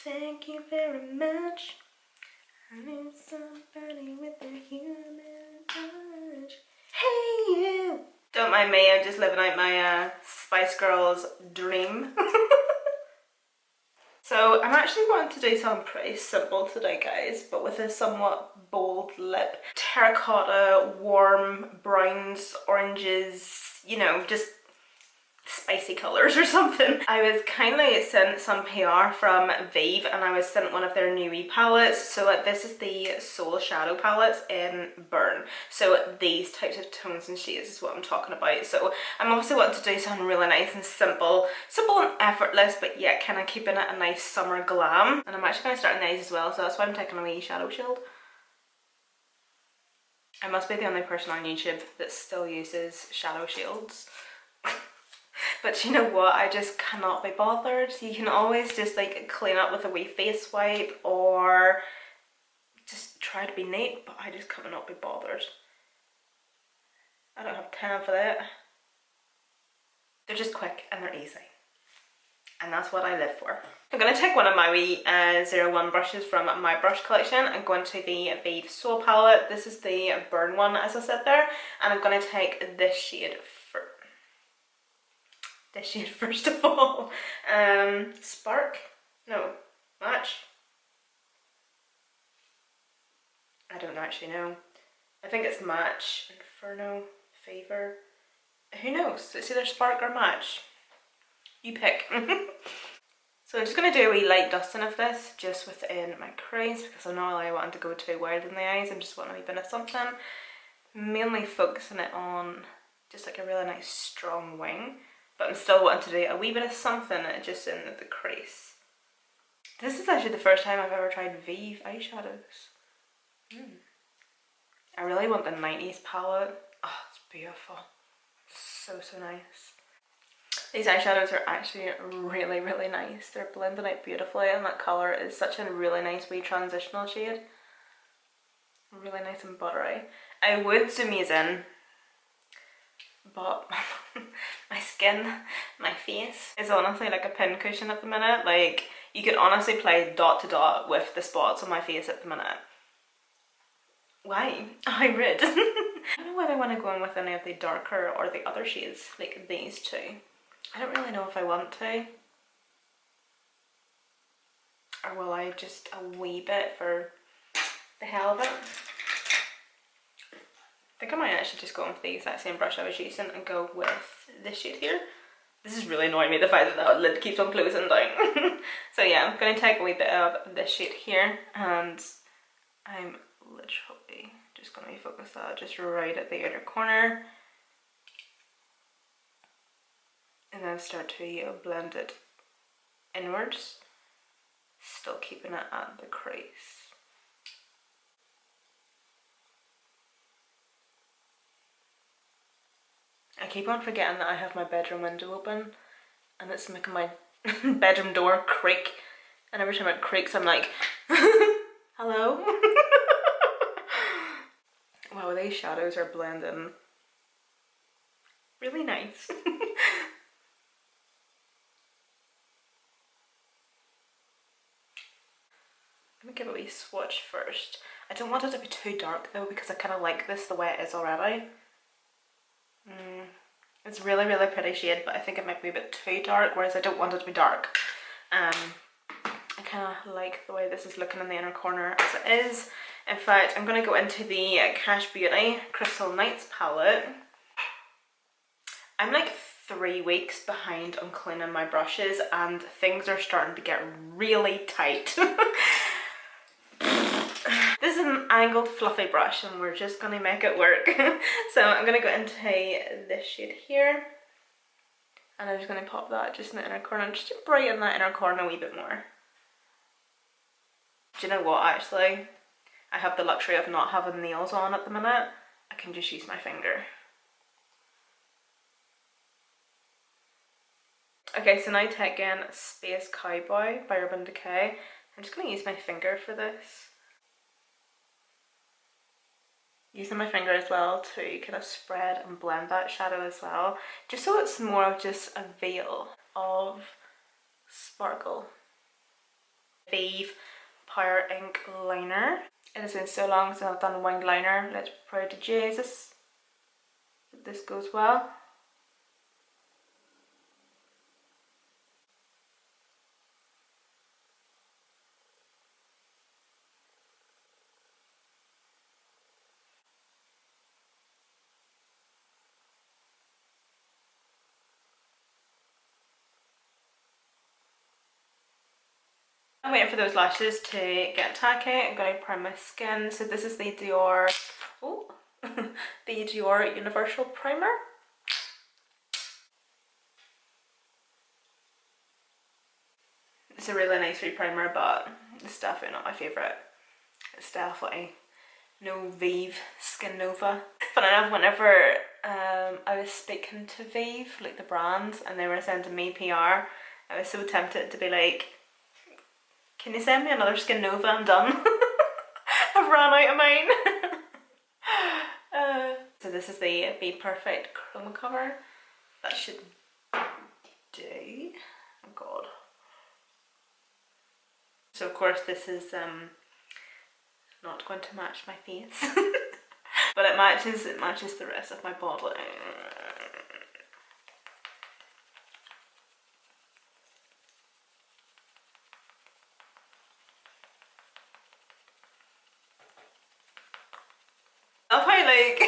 Thank you very much. I need somebody with a human touch. Hey you! Don't mind me, I'm just living out my Spice Girls dream. So I'm actually wanting to do something pretty simple today, guys, but with a somewhat bold lip. Terracotta, warm browns, oranges, you know, just spicy colours or something. I was kindly sent some PR from Vive and I was sent one of their new palettes. So this is the Soul Shadow palettes in Burn. So these types of tones and shades is what I'm talking about. So I'm obviously wanting to do something really nice and simple and effortless, but yet kind of keeping it a nice summer glam. And I'm actually going to start in the eyes as well, so that's why I'm taking a wee shadow shield. I must be the only person on YouTube that still uses shadow shields. But you know what, I just cannot be bothered. You can always just like clean up with a wee face wipe or just try to be neat, but I just cannot be bothered. I don't have time for that. They're just quick and they're easy. And that's what I live for. I'm going to take one of my wee 01 brushes from my brush collection. I'm going to the Vive Soul palette. This is the Burn one, as I said there. And I'm going to take this shade first of all. Spark? No. Match? I don't actually know. I think it's Match. Inferno. Favor. Who knows? It's either Spark or Match. You pick. So I'm just going to do a wee light dusting of this just within my crease because I'm not really wanting to go too wild in the eyes. I'm just wanting a wee bit of something. Mainly focusing it on just like a really nice strong wing. But I'm still wanting to do a wee bit of something just in the crease. This is actually the first time I've ever tried Vive eyeshadows. I really want the 90s palette. Oh, it's beautiful. So nice. These eyeshadows are actually really nice. They're blending out beautifully and that colour is such a really nice wee transitional shade. Really nice and buttery. I would zoom these in, but my skin, my face is honestly like a pin cushion at the minute. Like, you could honestly play dot to dot with the spots on my face at the minute. Why? I'm rude. I don't know whether I want to go in with any of the darker or the other shades, like these two. I don't really know if I want to. Or will I just a wee bit for the hell of it? I think I might actually just go in with the exact same brush I was using and go with this shade here. This is really annoying me, the fact that that lid keeps on closing down. So yeah, I'm going to take a wee bit of this shade here and I'm literally just going to focus that just right at the outer corner. And then start to blend it inwards, still keeping it at the crease. I keep on forgetting that I have my bedroom window open and it's making my bedroom door creak, and every time it creaks I'm like, hello? Wow, these shadows are blending really nice. Let me give it a wee swatch first. I don't want it to be too dark though because I kind of like this the way it is already. It's really pretty shade, but I think it might be a bit too dark, whereas I don't want it to be dark. I kind of like the way this is looking in the inner corner as it is. In fact, I'm going to go into the Cash Beauty Crystal Nights palette. I'm like 3 weeks behind on cleaning my brushes and things are starting to get really tight. This is an angled fluffy brush and we're just going to make it work. So I'm going to go into this shade here and I'm just going to pop that just in the inner corner just to brighten that inner corner a wee bit more. Do you know what, actually? I have the luxury of not having nails on at the minute. I can just use my finger. Okay, so now taking Space Cowboy by Urban Decay. I'm just going to use my finger for this. Using my finger as well to kind of spread and blend that shadow as well, just so it's more of just a veil of sparkle. Vive Power Ink Liner. It has been so long since I've done a winged liner. Let's pray to Jesus that this goes well. I'm waiting for those lashes to get tacky. I'm going to prime my skin. So this is the Dior, oh, the Dior Universal Primer. It's a really nice re-primer, but it's definitely not my favourite. It's definitely no Vive Skin Nova. Funny enough, whenever I was speaking to Vive, like the brand, and they were sending me PR, I was so tempted to be like, can you send me another Skin Nova? I'm done. I've run out of mine. So this is the Be Perfect chroma cover. That should do. Oh god. So of course this is not going to match my face. But it matches the rest of my body. I love how like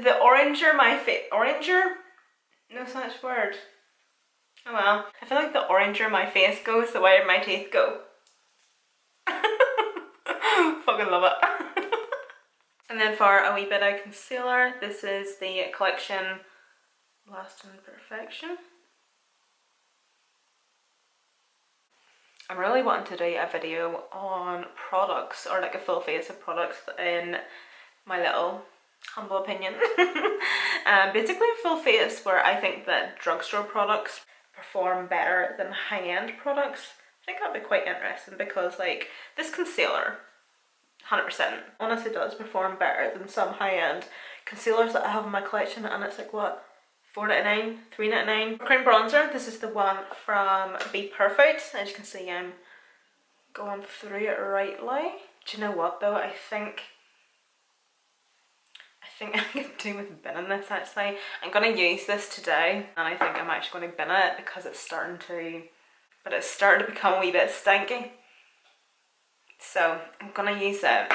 the oranger my face, oranger? No such word. Oh well. I feel like the oranger my face goes, the whiter my teeth go. Fucking love it. And then for a wee bit of concealer, this is the collection Lasting Perfection. I'm really wanting to do a video on products, or like a full face of products, in my little humble opinion. Basically a full face where I think that drugstore products perform better than high-end products. I think that'd be quite interesting because like this concealer 100% honestly does perform better than some high-end concealers that I have in my collection, and it's like what, $4.99, $3.99. Cream bronzer, this is the one from Be Perfect. As you can see, I'm going through it rightly. Do you know what though, I think I could do with binning this actually. I'm going to use this today, and I think I'm actually going to bin it because it's starting to become a wee bit stinky. So I'm going to use it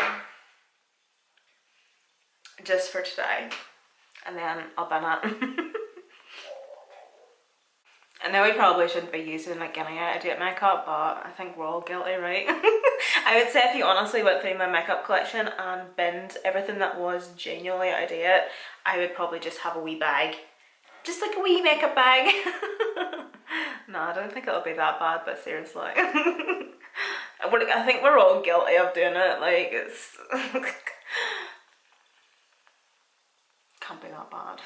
just for today, and then I'll bin it. I know we probably shouldn't be using like any out-of-date makeup, but I think we're all guilty, right? I would say if you honestly went through my makeup collection and binned everything that was genuinely out of date, I would probably just have a wee bag. Just like a wee makeup bag. No, I don't think it'll be that bad, but seriously. I think we're all guilty of doing it, like it's... Can't be that bad.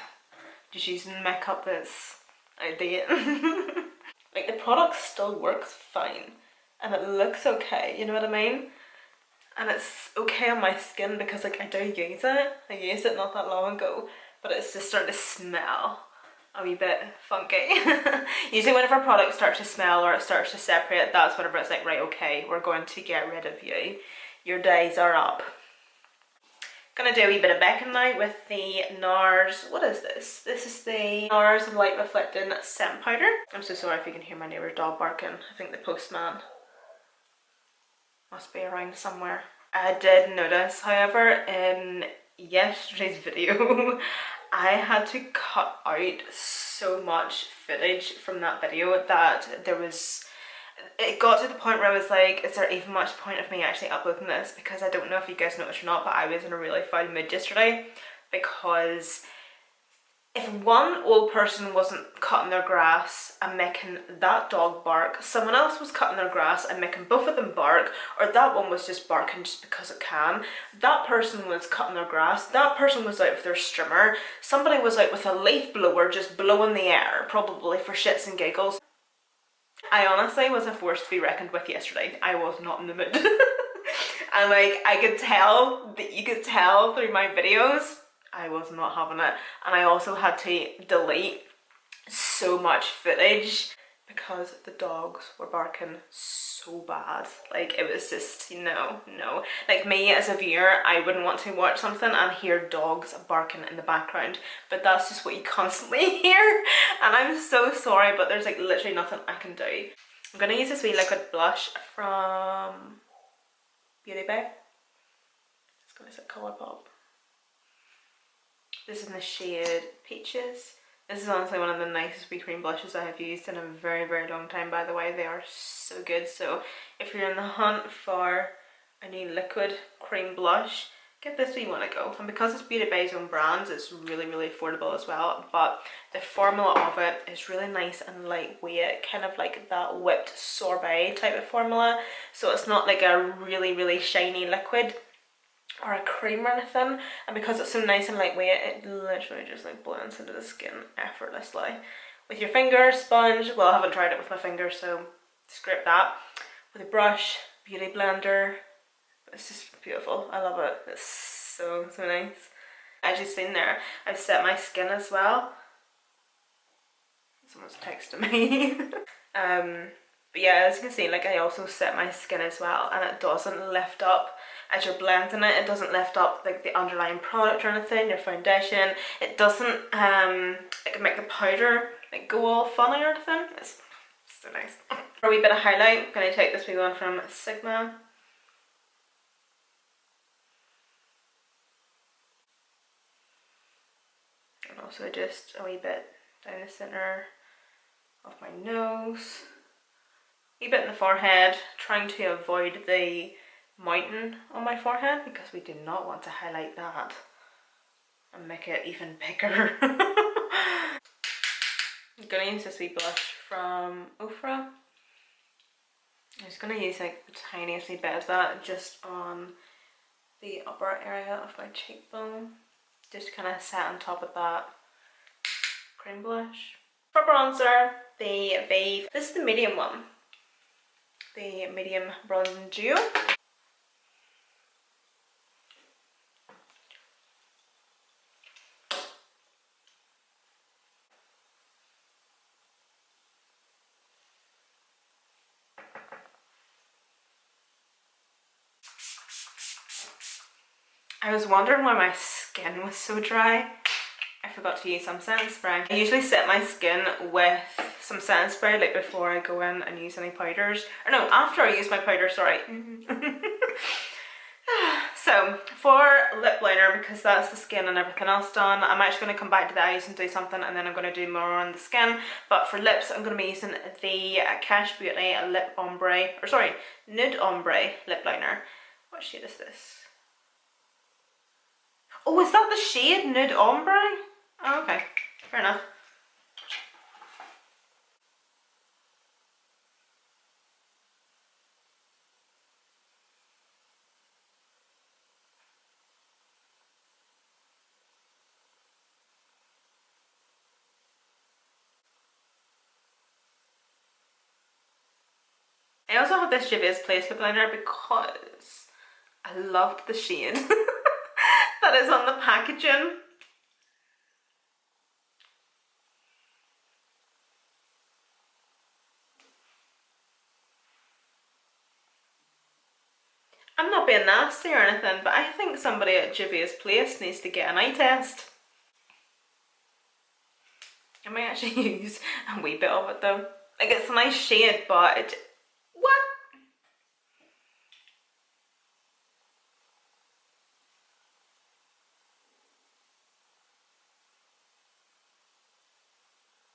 Just using makeup that's out of date. Like the product still works fine and it looks okay, you know what I mean? And it's okay on my skin because like I do use it. I used it not that long ago, but it's just starting to smell a wee bit funky. Usually whenever products start to smell or it starts to separate, that's whenever it's like, right, okay, we're going to get rid of you. Your days are up. Gonna do a wee bit of backing now with the NARS. What is this? This is the NARS Light Reflecting Scent Powder. I'm so sorry if you can hear my neighbour's dog barking. I think the postman must be around somewhere. I did notice, however, in yesterday's video, I had to cut out so much footage from that video that it got to the point where I was like, is there even much point of me actually uploading this? Because I don't know if you guys noticed or not, but I was in a really foul mood yesterday because if one old person wasn't cutting their grass and making that dog bark, someone else was cutting their grass and making both of them bark, or that one was just barking just because it can. That person was cutting their grass, that person was out with their strimmer, somebody was out with a leaf blower just blowing the air, probably for shits and giggles. I honestly was a force to be reckoned with yesterday. I was not in the mood. And like, I could tell, that you could tell through my videos, I was not having it. And I also had to delete so much footage because the dogs were barking so bad. Like, it was just, no. Like, me as a viewer, I wouldn't want to watch something and hear dogs barking in the background, but that's just what you constantly hear, and I'm so sorry, but there's like literally nothing I can do. I'm gonna use this wee liquid blush from Beauty Bay. It's gonna say Colourpop. This is in the shade Peaches. This is honestly one of the nicest wee cream blushes I have used in a very, very long time, by the way. They are so good. So if you're in the hunt for a new liquid cream blush, give this wee one a go. And because it's Beauty Bay's own brands, it's really, really affordable as well. But the formula of it is really nice and lightweight, kind of like that whipped sorbet type of formula. So it's not like a really, really shiny liquid or a cream or anything, and because it's so nice and lightweight, it literally just like blends into the skin effortlessly. With your finger, sponge, well, I haven't tried it with my finger, so scrape that. With a brush, beauty blender, it's just beautiful. I love it. It's so nice. As you've seen there, I've set my skin as well. Someone's texting me. But yeah, as you can see, like, I also set my skin as well, and it doesn't lift up as you're blending it. It doesn't lift up like the underlying product or anything, your foundation. It doesn't like make the powder like go all funny or anything. It's so nice. For a wee bit of highlight, I'm going to take this wee one from Sigma. And also just a wee bit down the centre of my nose. A wee bit in the forehead, trying to avoid the mountain on my forehead because we do not want to highlight that and make it even bigger. I'm gonna use this wee blush from Ofra. I'm just gonna use like the tiniest wee bit of that just on the upper area of my cheekbone, just kind of set on top of that cream blush. For bronzer, the Vive, this is the medium one, the medium bronzing duo. I was wondering why my skin was so dry. I forgot to use some setting spray. I usually set my skin with some setting spray like before I go in and use any powders. Or no, after I use my powder, sorry. So for lip liner, because that's the skin and everything else done, I'm actually going to come back to the eyes and do something, and then I'm going to do more on the skin. But for lips, I'm going to be using the Cash Beauty Lip Ombre, or sorry, Nude Ombre Lip Liner. What shade is this? Oh, is that the shade Nude Ombre? Oh, okay, fair enough. I also have this Juvia's Place lip liner because I loved the shade that is on the packaging. I'm not being nasty or anything, but I think somebody at Juvia's Place needs to get an eye test. I might actually use a wee bit of it though. Like, it's a nice shade, but it... What?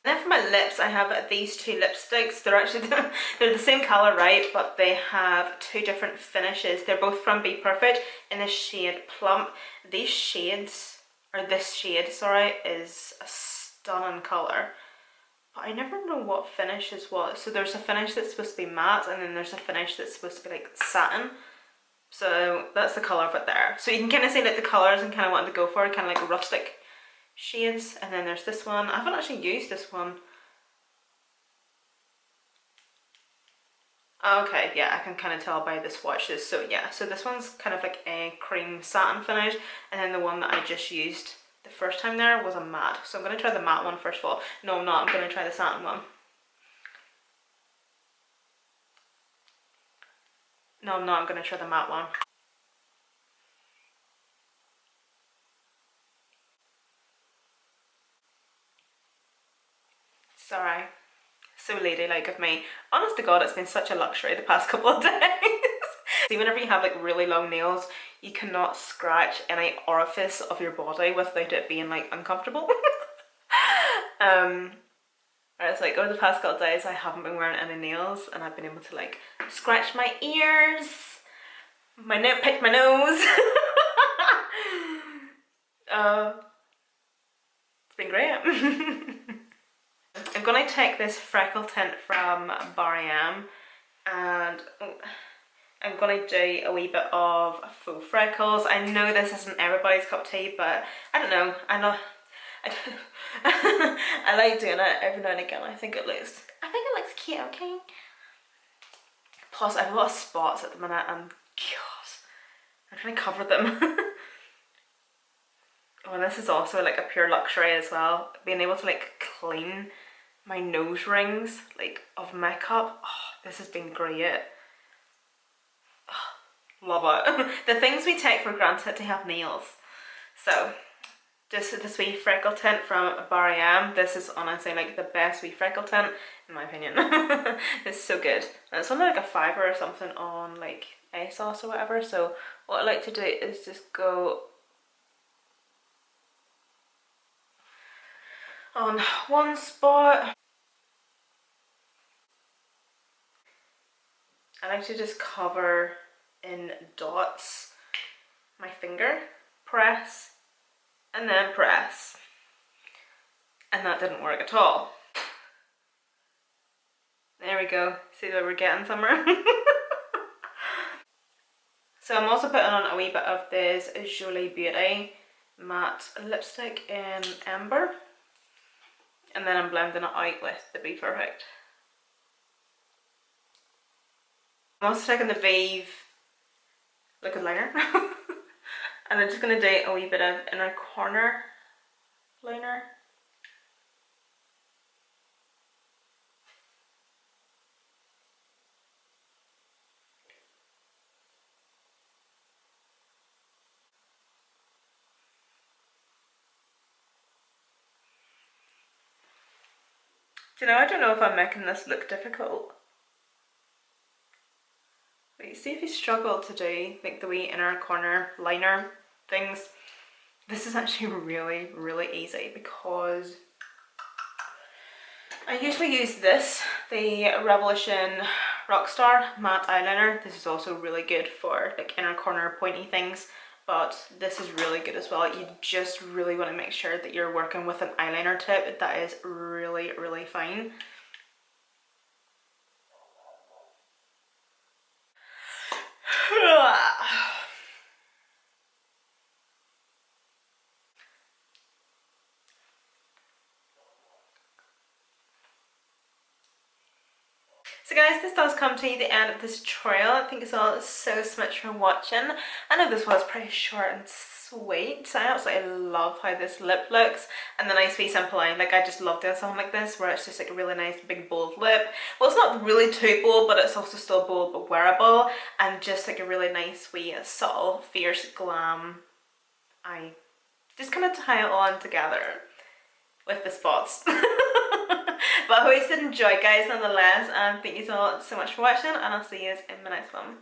And then for my lips, I have these two lipsticks. They're actually they're the same colour, right? But they have two different finishes. They're both from Be Perfect in the shade Plump. These shades, or this shade, sorry, is a stunning colour. But I never know what finish is what. So there's a finish that's supposed to be matte, and then there's a finish that's supposed to be like satin. So that's the colour of it there. So you can kind of see like the colours and kind of what to go for, kind of like rustic shades. And then there's this one. I haven't actually used this one. Okay, yeah, I can kind of tell by the swatches. So yeah, so this one's kind of like a cream satin finish, and then the one that I just used the first time there was a matte. So I'm going to try the matte one first of all. No, I'm not. I'm going to try the satin one. No, I'm not. I'm going to try the matte one. Sorry. So ladylike of me. Honest to God, it's been such a luxury the past couple of days. See, whenever you have like really long nails, you cannot scratch any orifice of your body without it being like uncomfortable. Whereas like over the past couple of days, I haven't been wearing any nails, and I've been able to like scratch my ears, pick my nose. It's been great. I'm gonna take this freckle tint from GLAM, and I'm gonna do a wee bit of faux freckles. I know this isn't everybody's cup of tea, but I don't know. I like doing it every now and again. I think it looks cute. Okay. Plus, I have a lot of spots at the minute, and God, I'm trying to cover them. Oh, and this is also like a pure luxury as well. Being able to like clean my nose rings like of makeup. Oh, this has been great. Oh, love it. The things we take for granted to have nails. So just this wee freckle tint from GLAM. This is honestly like the best wee freckle tint in my opinion. It's so good. And it's only like a $5 or something on like ASOS or whatever. So what I like to do is just go on one spot. I like to just cover in dots my finger, press, and then press. And that didn't work at all. There we go. See that we're getting somewhere? So I'm also putting on a wee bit of this Jolie Beauty matte lipstick in Amber. And then I'm blending it out with the Be Perfect. I'm also taking the Vive liquid liner. And I'm just going to do a wee bit of inner corner liner. Do you know, I don't know if I'm making this look difficult. But you see, if you struggle to do like the wee inner corner liner things, this is actually really, really easy because I usually use this, the Revolution Rockstar matte eyeliner. This is also really good for like inner corner pointy things, but this is really good as well. You just really want to make sure that you're working with an eyeliner tip that is really, really fine. So guys, this does come to the end of this tutorial. I think it's all so much for watching. I know this was pretty short and sweet. I absolutely love how this lip looks, and the nice wee simple line. Like, I just love doing something like this where it's just like a really nice big bold lip. Well, it's not really too bold, but it's also still bold but wearable, and just like a really nice wee subtle fierce glam. I just kind of tie it all together with the spots. But I hope you did enjoy, guys, nonetheless, and thank you all so much for watching, and I'll see you in my next one.